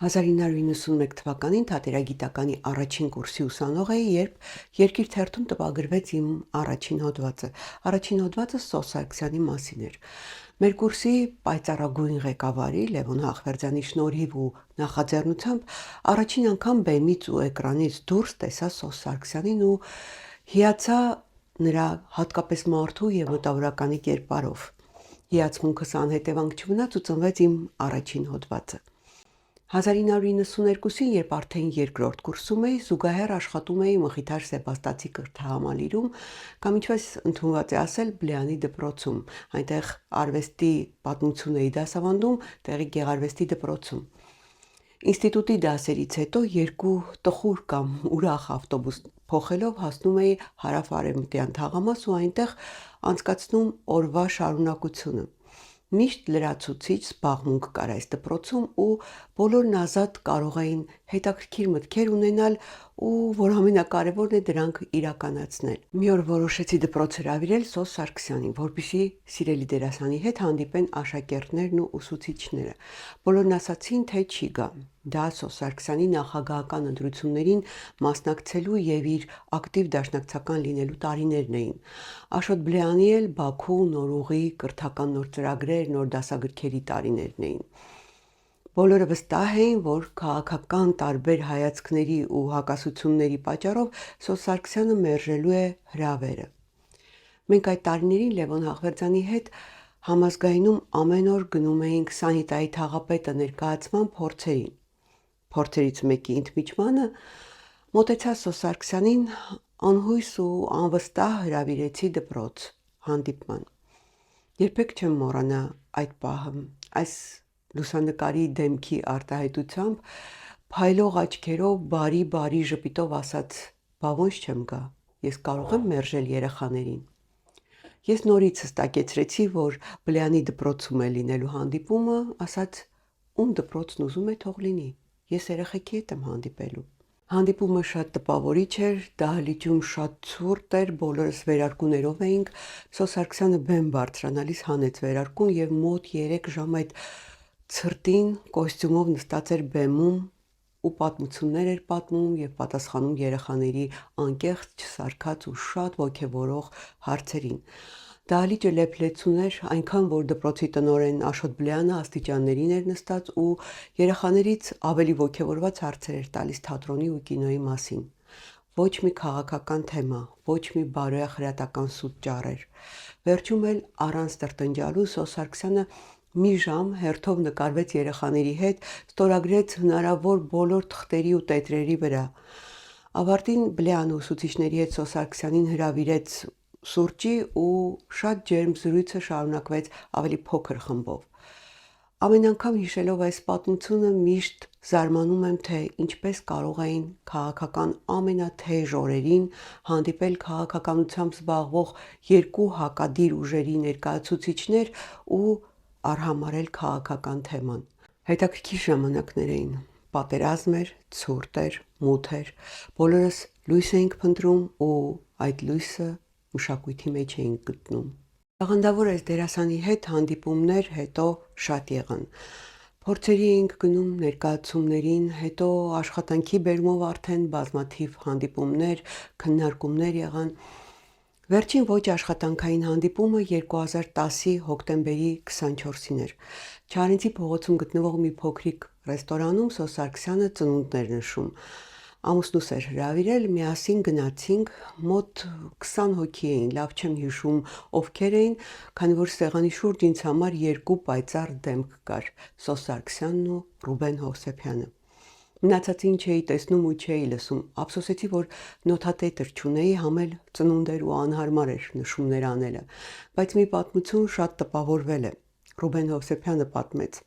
1991 թվականին թատերագիտականի առաջին կուրսի ուսանող էի, երբ Երկիր թերթում տպագրվեց իմ առաջին հոդվածը։ Առաջին հոդվածը Սոս Սարգսյանի մասին էր։ Մեր կուրսի պայծառագույն ղեկավարի Լևոն Հախվերդյանի շնորհիվ ու նախաձեռնությամբ առաջին անգամ բեմից ու էկրանից դուրս տեսա Սոս Սարգսյանին ու հիացա նրա հատկապես մարդու եւ մտավորականի կերպարով։ Հիացմունքս անհետևանք չմնաց ու ծնվեց իմ առաջին հոդվածը։ 1992-ին, երբ արդեն երկրորդ կուրսում էի, զուգահեռ աշխատում էի Մխիթար Սեբաստացի կրթահամալիրում, կամ ինչպես ընդունված է ասել, Բլեանի դպրոցում, այնտեղ արվեստի պատմություն էի դասավանդում, տեղի գեղարվեստի դպրոցում։ Ինստիտուտի դասերից հետո երկու տխուր կամ ուրախ ավտոբուս փոխելով հասնում էի հարավ-արևմտյան թաղամաս ու այնտեղ անցկացնում օրվա շարունակությունը։ Միշտ լրացուցիչ զբաղմունք կար այս դպրոցում ու բոլորն ազատ կարող էին հետաքրքիր մտքեր ունենալ ու որ ամենակարևորն է դրանք իրականացնել։ Մի օր որոշեցի դպրոց հրավիրել Սոս Սարգսյանին, որպեսզի սիրելի դերասանի հետ հանդիպեն աշակերտներն ու ուսուցիչները։ Բոլորն ասացին, թե չի գա։ Դա Սոս Սարգսյանի նախագահական ընտրություններին մասնակցելու եւ իր ակտիվ դաշնակցական լինելու տարիներն էին։ Աշոտ Բլեանի էլ Բաքու, Նորուղի, կրթական նոր ծրագրեր, նոր դասագրքերի տարիներն էին։ Բոլորը վստահ էին, որ քաղաքական տարբեր հայացքների ու հակասությունների պատճառով Սոս Սարգսյանը մերժելու է հրավերը։ Մենք այդ տարիներին Լևոն Հախվերդյանի հետ համազգայնում ամեն օր գնում էինք Սանիտայի թաղապետը ներկայացման փորձերին։ Փորձերից մեկի ընդմիջմանը մոտեցա Սոս Սարգսյանին, անհույս ու անվստահ հրավիրեցի դպրոց հանդիպման։ Երբեք չեմ մոռանա այդ պահը, այս լուսանկարի դեմքի արտահայտությամբ փայլող աչքերով բարի ժպիտով ասաց. «Բա ոնց չեմ գա, ես կարող եմ մերժել երեխաներին»։ Ես նորից հստակեցրեցի, որ Բլեանի դպրոցում է լինելու հանդիպումը, ասաց. «Ում դպրոցն ուզում է թող լինի, ես երեխեքի հետ եմ հանդիպելու»։ Հանդիպումը շատ տպավորիչ էր, դահլիճում շատ ցուրտ էր, բոլորս վերարկուներով էինք, Սոս Սարգսյանը բեմ բարձրանալիս հանեց վերարկուն եւ մոտ 3 ժամ այդ ցրտին կոստյումով նստած էր բեմում ու պատմություններ էր պատմում եւ պատասխանում երեխաների անկեղծ, չսարքած ու շատ ոգևորող հարցերին։ Դահլիճը լեփլեցուն էր, այնքան որ դպրոցի տնօրեն Աշոտ Բլեանը աստիճաններին էր նստած ու երեխաներից ավելի ոգևորված հարցեր էր տալիս թատրոնի ու կինոյի մասին։ Ոչ մի քաղաքական թեմա, ոչ մի բարոյախրատական սուտ ճառեր։ Վերջում էլ առանց տրտնջալու Սոս Սարգսյանը մի ժամ հերթով նկարվեց երեխաների հետ, ստորագրեց հնարավոր բոլոր թղթերի ու տետրերի վրա։ Ավարտին Բլեանը ուսուցիչների հետ Սոս Սարգսյանին հրավիրեց սուրճի ու շատ ջերմ զրույցը շարունակվեց ավելի փոքր խմբով։ Ամեն անգամ հիշելով այս պատմությունը միշտ զարմանում եմ, թե ինչպես կարող էին քաղաքական ամենաթեժ օրերին հանդիպել քաղաքականությամբ զբաղվող երկու հակադիր ուժերի ներկայացուցիչներ ու արհամարհել քաղաքական թեման։ Հետաքրքիր ժամանակներ էին։ Պատերազմ էր, ցուրտ էր, մութ էր։ Բոլորս լույս էինք փնտրում ու այդ լույսը մշակույթի մեջ էինք գտնում։ Աղանդավոր այս դերասանի հետ հանդիպումներ հետո շատ եղան։ Փորձերի էինք գնում ներկայացումներին, հետո աշխատանքի բերումով արդեն բազմաթիվ հանդիպումներ, քննարկումներ եղան։ Վերջին ոչ աշխատանքային հանդիպումը 2010-ի հոկտեմբերի 24-ին էր։ Չարենցի փողոցում գտնվող մի փոքրիկ ռեստորանում Սոս Սարգսյանը ծնունդներ նշում։ Ամուսնուս էր հրավիրել, միասին գնացինք, մոտ 20 հոգի էին, լավ չեմ հիշում ովքեր էին, քանի որ սեղանի շուրջ ինձ համար երկու պայծառ դեմք կար՝ Սոս Սարգսյանն ու Ռուբեն Հովսեփյանը։ Մնացածին չէի տեսնում ու չէի լսում, ափսոսեցի, որ նոթատետր չունեի, համ էլ ծնունդ էր ու անհարմար էր նշումներ անելը, բայց մի պատմություն շատ տպավորվել է։ Ռուբեն Հովսեփյանը պատմեց,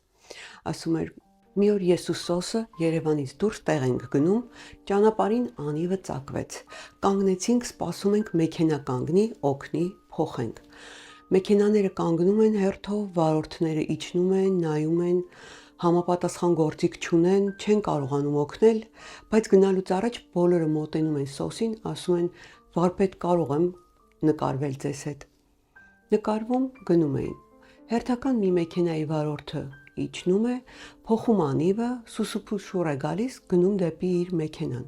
ասում էր. «Մի օր ես ու Սոսը Երևանից դուրս տեղ ենք գնում, ճանապարհին անիվը ծակվեց։ Կանգնեցինք, սպասում ենք մեքենա կանգնի, օգնի, փոխենք։ Մեքենաները կանգնում են հերթով, վարորդները իջնում են, նայում են, համապատասխան գործիք չունեն, չեն կարողանում օգնել, բայց գնալուց առաջ բոլորը մոտենում են Սոսին, ասում են. «Վարպետ, կարող եմ նկարվել ձեզ հետ»։ Նկարվում գնում էին։ Հերթական մի մեքենայի վարորդը իջնում է, փոխում անիվը, սուսուփուշուր է գալիս, գնում դեպի իր մեքենան։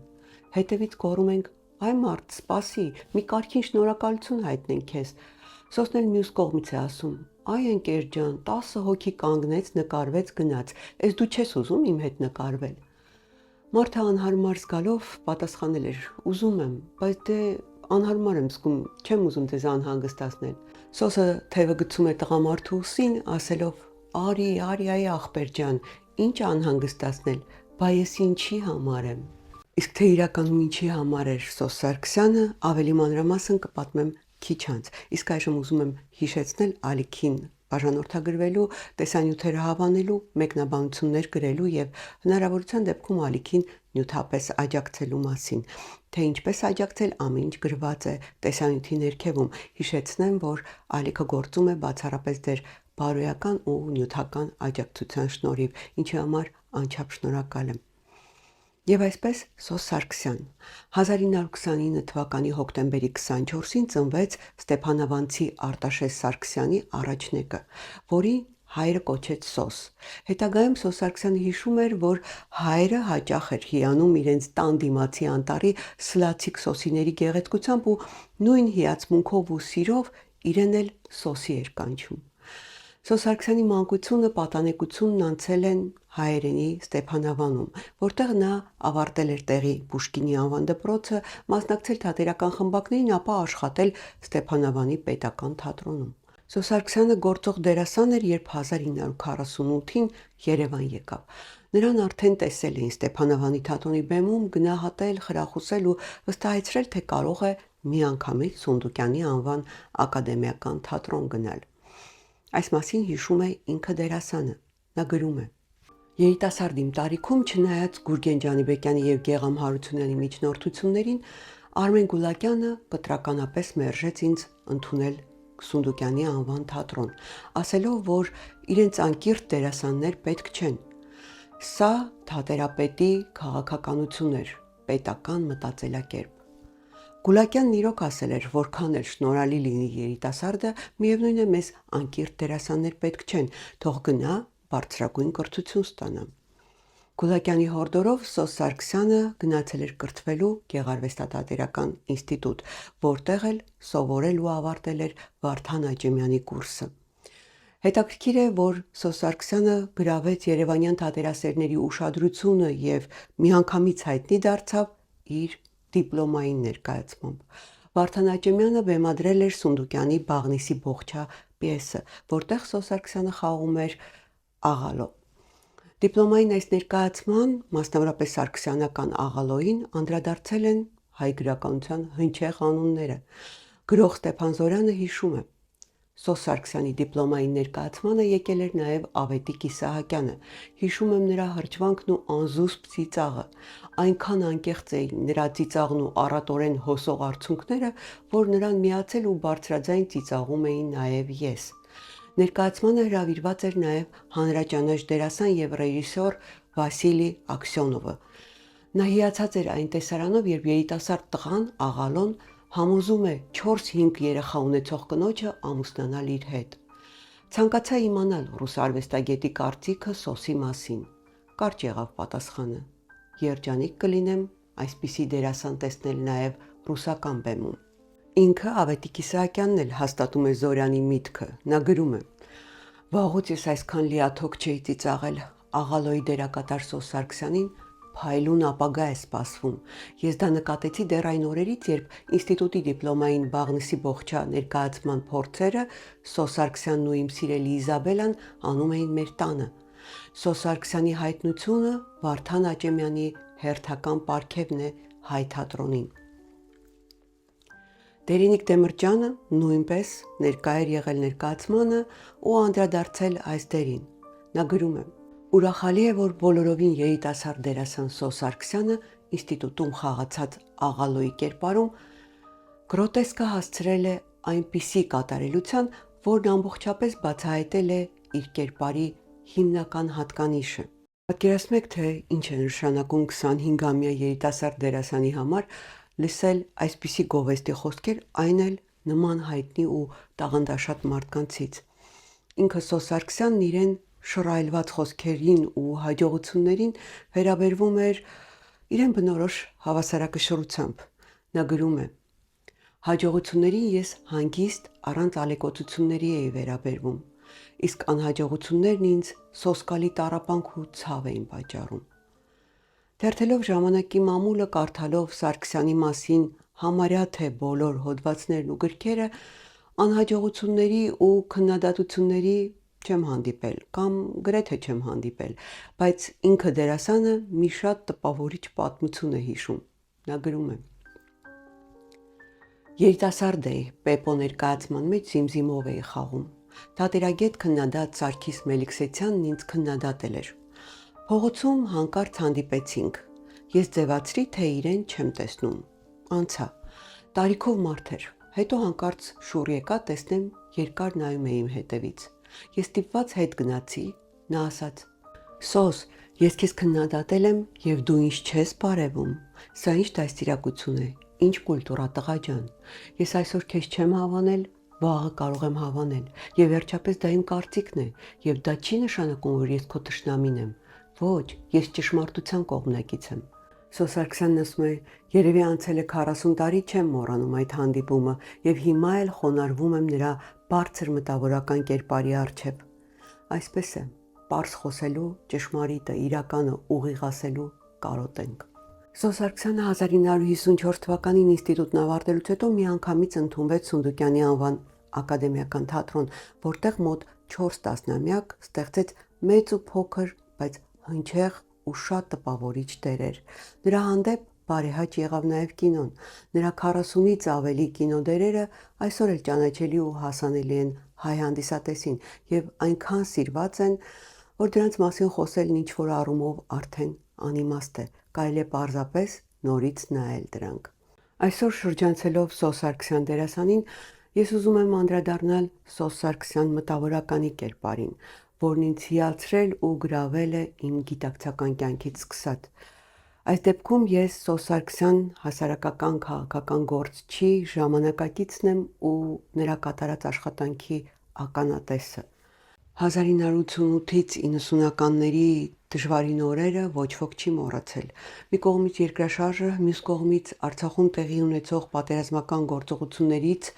Հետևից գոռում ենք. «Այ մարդ, սպասի, մի կարգին շնորհակալություն հայտնենք քեզ»։ Սոսն էլ մյուս կողմից է ասում. «Այ ընկեր ջան, 10 հոգի կանգնեց, նկարվեց, գնաց։ Էս դու չես ուզում իմ հետ նկարվել»։ Մարդը անհարմար զգալով պատասխանել էր. «Ուզում եմ, բայց դե անհարմար եմ զգում, չեմ ուզում ձեզ անհանգստացնել»։ Սոսը թևը գցում է տղամարդու ուսին, ասելով. «Արի, այ ախպեր ջան, ինչ անհանգստացնել, բա ես ինչի համար եմ»։ Իսկ թե իրականում ինչի համար էր Սոս Սարգսյանը, ավելի մանրամասն կպատմեմ քիչ անց։ Իսկ այժմ ուզում եմ հիշեցնել Ալիքին բաժանորդագրվելու, տեսանյութերը հավանելու, մեկնաբանություններ գրելու եւ հնարավորության դեպքում Ալիքին նյութապես աջակցելու մասին։ Թե ինչպես աջակցել, ամեն ինչ գրված է տեսանյութի ներքևում։ Հիշեցնեմ, որ Ալիքը գործում է բացառապես դեր բարոյական ու նյութական աջակցության շնորհիվ, ինչի համար անչափ շնորհակալ եմ։ Եվ այսպես Սոս Սարգսյան 1929 թվականի հոկտեմբերի 24-ին ծնվեց Ստեփանավանցի Արտաշես Սարգսյանի առաջնեկը, որի հայրը կոչեց Սոս։ Հետագայում Սոս Սարգսյանը հիշում էր, որ հայրը հաճախ էր հիանում իրենց տան դիմացի անտառի սլացիկ սոսիների գեղեցկությամբ ու նույն հիացմունքով ու սիրով իրեն էլ Սոսի էր կանչում։ Սոս Սարգսյանի մանկությունը, պատանեկությունն անցել են հայերենի Ստեփանավանում, որտեղ նա ավարտել էր տեղի Պուշկինի անվան դպրոցը, մասնակցել թատերական խմբակներին, ապա աշխատել Ստեփանավանի պետական թատրոնում։ Սոս Սարգսյանը գործող դերասան էր, երբ 1948-ին Երևան եկավ։ Նրան արդեն տեսել էին Ստեփանավանի թատրոնի բեմում, գնահատել, խրախուսել ու վստահեցրել, թե կարող է միանգամից Սունդուկյանի անվան ակադեմիական թատրոն գնալ։ Այս մասին հիշում է ինքը դերասանը։ Նա գրում է. «Երիտասարդ իմ տարիքում, չնայած Գուրգեն Ջանիբեկյանի եւ Գեգամ Հարությունյանի միջնորդություններին, Արմեն Գուլակյանը կտրականապես մերժեց ինձ ընդունել Սունդուկյանի անվան թատրոն, ասելով, որ իրենց անկիրթ դերասաններ պետք չեն։ Սա թատերապետի քաղաքականություն էր, պետական մտածելակերպ։ Գուլակյանն իրոք ասել էր, որքան էլ շնորհալի լինի երիտասարդը, միևնույն է մեզ անկիրթ դերասաններ պետք չեն, թող գնա բարձրագույն կրթություն ստանա»։ Գուլակյանի հորդորով Սոս Սարգսյանը գնացել էր կրթվելու Գեղարվեստատատերական ինստիտուտ, որտեղ էլ սովորել ու ավարտել էր Վարդան Աճեմյանի կուրսը։ Հետաքրքիր է, որ Սոս Սարգսյանը գրավեց երևանյան թատերասերների ուշադրությունը եւ միանգամից հայտնի դարձավ իր դիպլոմային ներկայացմամբ։ Վարդան Աճեմյանը բեմադրել էր Սունդուկյանի Բաղնիսի Բողջա պիեսը, որտեղ Սոս Սարգսյանը խաղում էր աղալո։ Դիպլոմային այս ներկայացման, մասնավորապես սարգսյանական աղալոյին, անդրադարձել են հայ գրականության հնչեղ անունները։ Գրող Ստեփան Զորյանը հիշում է. Սոս Սարգսյանի դիպլոմային ներկայացմանը եկել էր նաև Ավետիք Իսահակյանը։ Հիշում եմ նրա հրճվանքն ու անզուսպ ծիծաղը։ Այնքան անկեղծ էին նրա ծիծաղն ու առատորեն հոսող արցունքները, որ նրան միացել ու բարձրաձայն ծիծաղում էին նաև ես։ Ներկայացմանը հրավիրված էր նաև հանրաճանաչ դերասան եւ ռեժիսոր Վասիլի Աքսյոնովը։ Նա հիացած էր այն տեսարանով, երբ երիտասարդ տղան աղալոն համոզում է 4-5 երեխա ունեցող կնոջը ամուսնանալ իր հետ։ Ցանկացա իմանալ ռուս արվեստագետի կարծիքը Սոսի մասին։ Կարճ եղավ պատասխանը. Երջանիկ կլինեմ այսպիսի դերասան տեսնել նաև ռուսական բեմում։ Ինքը Ավետիք Իսահակյանն էլ հաստատում է Զորյանի միտքը։ Նա գրում է. «Վաղուց ես այսքան լիաթոք չէի ծիծաղել աղալոյի դերակատար Սոս Սարգսյանին փայլուն ապագա է սպասվում։ Ես դա նկատեցի դեռ այն օրերից, երբ ինստիտուտի դիպլոմային Բաղնիսի Բողջա ներկայացման փորձերը Սոս Սարգսյանն ու իմ սիրելի Իզաբելան անում էին մեր տանը։ Սոս Սարգսյանի հայտնությունը Վարդան Աճեմյանի հերթական պարգևն է հայ թատրոնին»։ Դերինիկ Դեմիրճյանը նույնպես ներկա էր եղել ներկայացմանը ու անդրադարձել այս դերին։ Նա գրում է. «Ուրախալի է, որ բոլորովին երիտասարդ դերասան Սոս Սարգսյանը ինստիտուտում խաղացած աղալոյի կերպարում գրոտեսկը հասցրել է այնպիսի կատարելության, որն ամբողջապես բացահայտել է իր կերպարի հիմնական հատկանիշը։ Պատկերացնեք, թե ինչ է նշանակում 25-ամյա երիտասարդ դերասանի համար լսել այսպիսի գովեստի խոսքեր, այն էլ նման հայտնի ու տաղանդաշատ մարդկանցից։ Ինքը Սոս Սարգսյանն իրեն շռայլված խոսքերին ու հաջողություններին վերաբերվում էր իրեն բնորոշ հավասարակշռությամբ։ Նա գրում է. «Հաջողություններին ես հանգիստ առանց ալեկոծությունների էի վերաբերվում, իսկ անհաջողություններն ինձ սոսկալի տառապանք ու ցավ էին պատճառում»։ Թերթելով ժամանակի մամուլը, կարդալով Սարգսյանի մասին համարյա թե բոլոր հոդվածներն ու գրքերը, անհաջողությունների ու քննադատությունների չեմ հանդիպել կամ գրեթե չեմ հանդիպել, բայց ինքը դերասանը մի շատ տպավորիչ պատմություն է հիշում։ Նա գրում է. «Երիտասարդ էի, Պեպո ներկայացման մեջ զիմզիմով էի խաղում։ Թատերագետ քննադատ Սարգիս Մելիքսեթյանն ինձ քննադատել էր։ Փողոցում հանկարծ հանդիպեցինք։ Ես ձևացրի, թե իրեն չեմ տեսնում։ Անցա։ Տարիքով մարդ էր։ Հետո հանկարծ շուռ եկա, տեսնեմ երկար նայում է իմ հետևից։ Ես ստիպված հետ գնացի։ Նա ասաց. «Սոս, ես քեզ քննադատել եմ եւ դու ինձ չես բարևում։ Սա ինչ դաստիարակություն է, ինչ կուլտուրա, տղա ջան։ Ես այսօր քեզ չեմ հավանել, վաղը կարող եմ հավանել, եւ վերջապես դա իմ կարծիքն է, եւ դա չի նշանակում, որ ես քո թշնամին եմ։ Ոչ, ես ճշմարտության կողմնակից եմ»։ Սոս Սարգսյանն ասում է. «Երևի անցել է 40 տարի, չեմ մոռանում այդ հանդիպումը եւ հիմա էլ խոնարհվում եմ նրա բարձր մտավորական կերպարի առջեւ։ Այսպես է, պարզ խոսելու, ճշմարիտը, իրականը ուղիղ ասելու կարոտ ենք»։ Սոս Սարգսյանը 1954 թվականին ինստիտուտն ավարտելուց հետո միանգամից ընդունվեց Սունդուկյանի անվան ակադեմիական թատրոն, որտեղ մոտ 4 տասնամյակ ստեղծեց մեծ ու փոքր, բայց հնչեղ ու շատ տպավորիչ դերեր։ Նրա հանդեպ բարեհաճ եղավ նաև կինոն։ Նրա 40-ից ավելի կինոդերերը այսօր էլ ճանաչելի ու հասանելի են հայ հանդիսատեսին եւ այնքան սիրված են, որ դրանց մասին խոսելն ինչ-որ առումով արդեն անիմաստ է, կարելի է պարզապես նորից նայել դրանք։ Այսօր շրջանցելով Սոս Սարգսյան դերասանին, ես ուզում եմ անդրադառնալ Սոս Սարգսյան մտավորականի կերպարին, որն ինձ հիացրել ու գրավել է իմ գիտակցական կյանքից սկսած։ Այս դեպքում ես Սոս Սարգսյան հասարակական քաղաքական գործչի ժամանակակիցն եմ ու նրա կատարած աշխատանքի ականատեսը։ 1988-ից 90-ականների դժվարին օրերը ոչ ոք չի մոռացել։ Մի կողմից երկրաշարժը, մյուս կողմից Արցախում տեղի ունեցող պատերազմական գործողություններից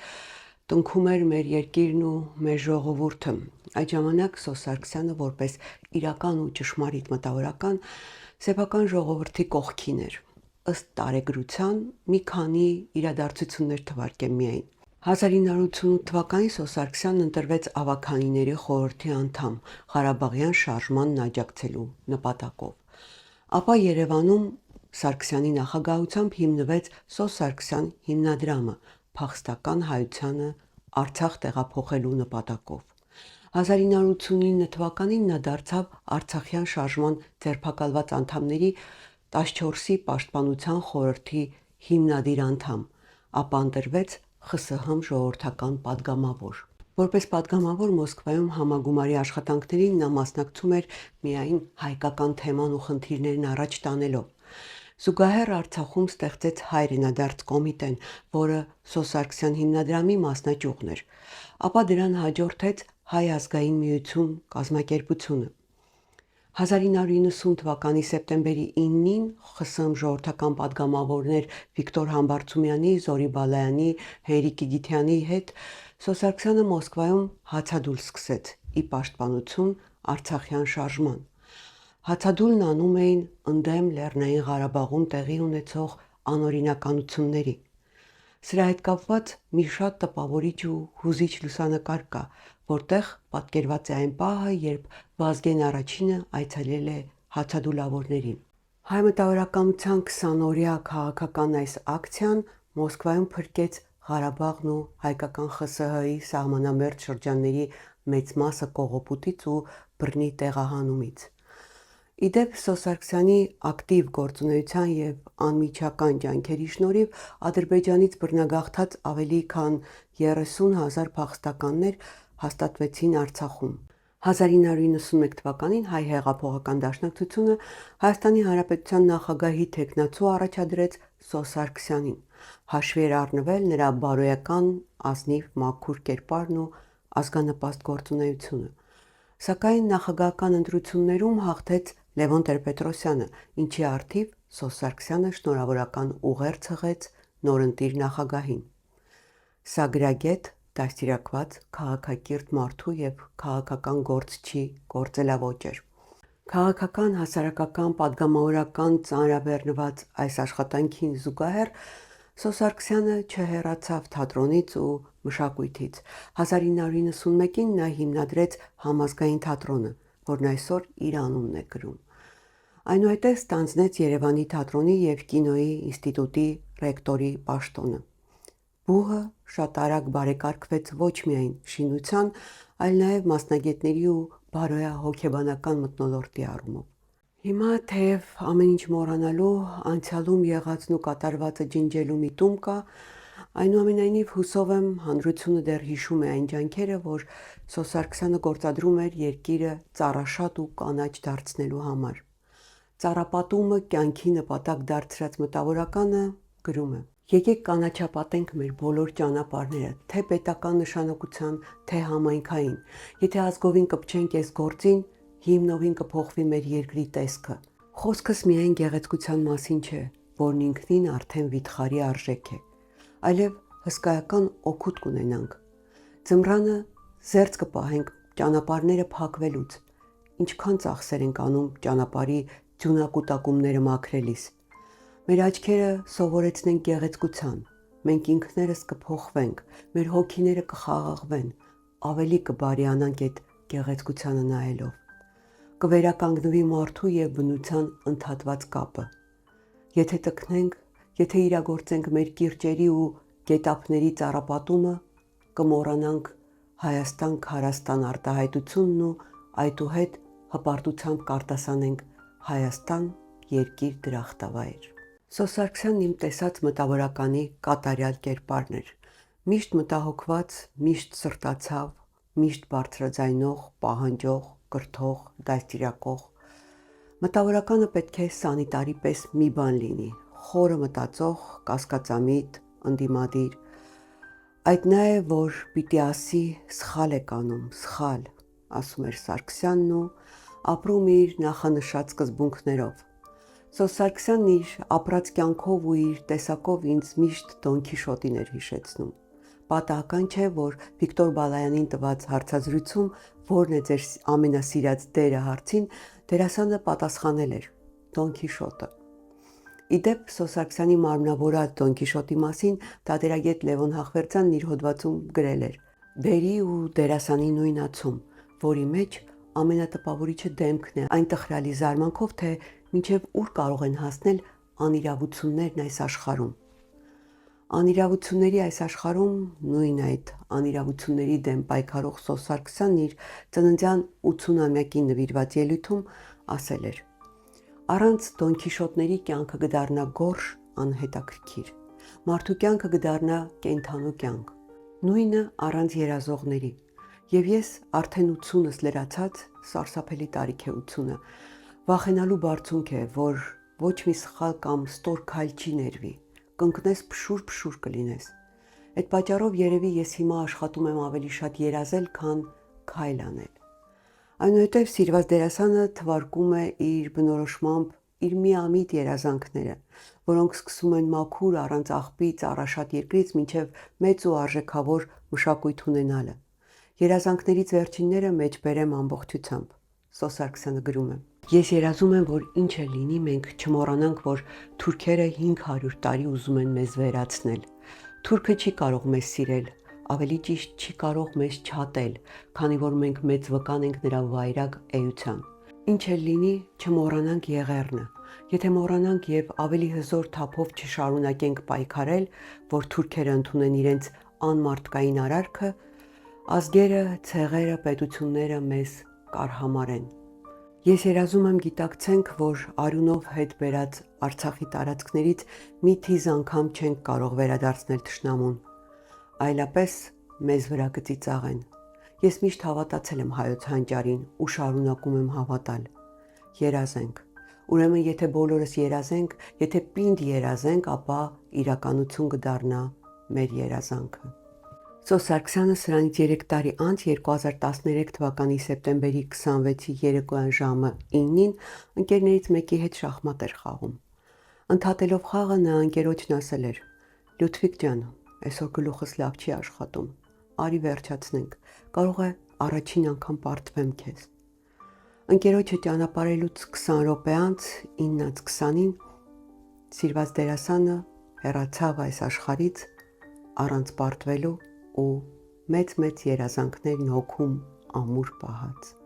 տնքում էր մեր երկիրն ու մեր ժողովուրդը։ Այդ ժամանակ Սոս Սարգսյանը որպես իրական ու ճշմարիտ մտավորական սեփական ժողովրդի կողքին էր։ Ըստ տարեգրության մի քանի իրադարձություններ թվարկեմ միայն։ 1988 թվականին Սոս Սարգսյանն ընտրվեց Ավագանիների խորհրդի անդամ Ղարաբաղյան շարժմանն աջակցելու նպատակով։ Ապա Երևանում Սարգսյանի նախագահությամբ հիմնվեց Սոս Սարգսյան հիմնադրամը փախստական հայությանը Արցախ տեղափոխելու նպատակով։ 1989 թվականին նա դարձավ Արցախյան շարժման ձերբակալված անդամների 14-ի պաշտպանության խորհրդի հիմնադիր անդամ, ապա ընտրվեց ԽՍՀՄ ժողովրդական պատգամավոր։ Որպես պատգամավոր Մոսկվայում համագումարի աշխատանքներին նա մասնակցում էր միայն հայկական թեման ու խնդիրներն առաջ տանելով։ Զուգահեռ Արցախում ստեղծեց Հայրենադարձ կոմիտեն, որը Սոս Սարգսյան հիմնադրամի մասնաճյուղն էր, ապա դրան հաջորդեց Հայ ազգային միություն կազմակերպությունը։ 1990 թվականի սեպտեմբերի 9-ին ԽՍՀՄ ժողովրդական պատգամավորներ Վիկտոր Համբարձումյանի, Զորի Բալայանի, Հենրիկ Իգիթյանի հետ Սոս Սարգսյանը Մոսկվայում հացադուլ սկսեց ի պաշտպանություն Արցախյան շարժման։ Հացադուլն անում էին ընդդեմ Լեռնային Ղարաբաղում տեղի ունեցող անօրինականությունների։ Սրա հետ կապված մի շատ տպավորիչ ու հուզիչ լուսանկար կա, որտեղ պատկերված է այն պահը, երբ Վազգեն I-ը այցելել է հացադուլավորներին։ Հայ մտավորականության 20-օրյա քաղաքական այս ակցիան Մոսկվայում փրկեց Ղարաբաղն ու հայկական ԽՍՀ-ի սահմանամերձ շրջանների մեծ մասը կողոպուտից ու բռնի տեղահանումից։ Ի դեպ, Սոս Սարգսյանի ակտիվ գործունեության եւ անմիջական ջանքերի շնորհիվ Ադրբեջանից բռնագաղթած ավելի քան 30,000 փախստականներ հաստատվեցին Արցախում։ 1991 թվականին Հայ հեղափոխական դաշնակցությունը Հայաստանի Հանրապետության նախագահի թեկնածու առաջադրեց Սոս Սարգսյանին, հաշվի էր առնվել նրա բարոյական, ազնիվ, մաքուր կերպարն ու ազգանպաստ գործունեությունը։ Սակայն նախագահական ընտրություններում հաղթեց Լևոն Տեր-Պետրոսյանը, ինչի առթիվ Սոս Սարգսյանը շնորհավորական ուղերձ հղեց նորընտիր նախագահին։ Սա գրագետ, դաստիարակված, քաղաքակիրթ մարդու եւ քաղաքական գործչի գործելաոճ էր։ Քաղաքական, հասարակական, падգամավորական ծանրաբեռնված այս աշխատանքին զուգահեռ Սոս Սարգսյանը չհեռացավ թատրոնից ու մշակույթից։ 1991-ին նա հիմնադրեց Համազգային թատրոնը, որն այսօր իր անունն է կրում։ Այնուհետև ստանձնեց Երևանի թատրոնի եւ կինոյի ինստիտուտի ռեկտորի պաշտոնը։ Բուհը շատ արագ բարեկարգվեց ոչ միայն շինության, այլ նաեւ մասնագետների ու բարոյահոգեբանական մթնոլորտի առումով։ Հիմա թեև ամեն ինչ մոռանալու, անցյալում եղածն ու կատարվածը ջնջելու միտում կա, այնուամենայնիվ հուսով եմ հանրությունը դեռ հիշում է այն ջանքերը, որ Սոս Սարգսյանը գործադրում էր երկիրը ծառաշատ ու կանաչ դարձնելու համար։ Ծառապատումը կյանքի նպատակ դարձրած մտավորականը գրում է. Եկեք կանաչապատենք մեր բոլոր ճանապարհները, թե պետական նշանակության, թե համայնքային։ Եթե ազգովին կպչենք այս գործին, հիմնովին կփոխվի մեր երկրի տեսքը։ Խոսքս միայն գեղեցկության մասին չէ, որն ինքնին արդեն վիթխարի արժեք է, այլև հսկայական օգուտ կունենանք։ Ձմռանը զերծ կպահենք ճանապարհները փակվելուց։ Ինչքան ծախսեր ենք անում ճանապարհի ձյունակուտակումները մաքրելիս։ Մեր աչքերը սովորեցնենք գեղեցկության, մենք ինքներս կփոխվենք, մեր հոգիները կխաղաղվեն, ավելի կբարյանանք այդ գեղեցկությանը նայելով։ Կվերականգնվի մարդու եւ բնության ընդհատված կապը։ Եթե տքնենք, եթե իրագործենք մեր կիրճերի ու գետափների ծառապատումը, կմոռանանք Հայաստան-Քարաստան արտահայտությունն ու այդուհետ հպարտությամբ կարտասանենք Հայաստան երկիր դրախտավայր։ Սոս Սարգսյանն իմ տեսած մտավորականի կատարյալ կերպարն էր։ Միշտ մտահոգված, միշտ սրտացավ, միշտ բարձրաձայնող, պահանջող, կրթող, դաստիարակող։ Մտավորականը պետք է սանիտարի պես մի բան լինի՝ խորը մտածող, կասկածամիտ, ընդդիմադիր։ Այդ նա է, որ պիտի ասի սխալ եք անում, սխալ, ասում էր Սարգսյանն ու ապրում իր նախանշած սկզբունքներով։ Սոս Սարգսյանն իր ապրած կյանքով ու իր տեսակով ինձ միշտ Դոն Քիշոտին էր հիշեցնում։ Պատահական չէ, որ Վիկտոր Բալայանին տված հարցազրույցում «Որն է ձեր ամենասիրած դերը» հարցին դերասանը պատասխանել էր Դոն Քիշոտը։ Իդեպ Սոս Սարգսյանի մարմնավորած Դոն Քիշոտի մասին դատերագետ Լևոն Հախվերդյանն իր հոդվածում գրել էր. «Բերի ու դերասանի նույնացում, որի մեջ ամենատպավորիչը դեմքն է, այն տխրալի զարմանքով, թե մինչև ուր կարող են հասնել անիրավություններն այս աշխարհում։ Անիրավությունների այս աշխարհում նույն այդ անիրավությունների դեմ պայքարող Սոս Սարգսյանն իր ծննդյան 80-ամյակին նվիրված ելույթում ասել էր. «Առանց Դոն Քիշոտների կյանքը կդառնա գորշ, անհետաքրքիր։ Մարդու կյանքը կդառնա կենդանու կյանք։ Նույնը առանց երազողների։ Եվ ես արդեն 80-ս լրացած, սարսափելի տարիք է 80-ը, վախենալու բարձունք է, որ ոչ մի սխալ կամ ստոր քայլ չի ներվի, կընկնես փշուր կլինես։ Այդ պատճառով երևի ես հիմա աշխատում եմ ավելի շատ երազել, քան քայլ անել»։ Այնուհետև սիրված դերասանը թվարկում է իր բնորոշմամբ իր միամիտ երազանքները, որոնք սկսում են մաքուր առանց աղբի ծառաշատ երկրից մինչև մեծ ու արժեքավոր մշակույթ ունենալը։ Երազանքներից վերջինները մեջբերեմ ամբողջությամբ։ Սոս Սարգսյանը գրում է. «Ես երազում եմ, որ ինչ է լինի, մենք չմոռանանք, որ թուրքերը 500 տարի ուզում են մեզ վերացնել։ Թուրքը չի կարող մեզ սիրել, ավելի ճիշտ չի կարող մեզ չատել, քանի որ մենք մեծ վկան ենք նրա վայրագ էության։ Ինչ էլ լինի, չմոռանանք եղեռնը։ Եթե մոռանանք եւ ավելի հզոր թափով չշարունակենք պայքարել, որ թուրքերը ընդունեն իրենց անմարդկային արարքը, ազգերը, ցեղերը, պետությունները մեզ կարհամարեն։ Ես երազում եմ գիտակցենք, որ արյունով հետ բերած Արցախի տարածքներից մի թիզ անգամ չենք կարող վերադարձնել թշնամուն, այլապես մեզ վրա կծիծաղեն։ Ես միշտ հավատացել եմ հայոց հանճարին ու շարունակում եմ հավատալ։ Երազենք։ Ուրեմն եթե բոլորս երազենք, եթե պինդ երազենք, ապա իրականություն կդառնա մեր երազանքը»։ Սոս Սարգսյանը սրանից 3 տարի անց 2013 թվականի սեպտեմբերի 26-ի երեկոյան ժամը 9-ին ընկերներից մեկի հետ շախմատ էր խաղում։ Ընդհատելով խաղը նա ընկերոջն ասել էր. «Լյուդվիգ ջան, այսօր գլուխս լավ չի աշխատում, արի վերջացնենք, կարող է առաջին անգամ պարտվեմ քեզ»։ Ընկերոջը ճանապարհելուց 20 րոպե անց 9:20-ին սիրված դերասանը հեռացավ այս աշխարհից առանց պարտվելու ու մեծ երազանքներն հոգում ամուր պահած։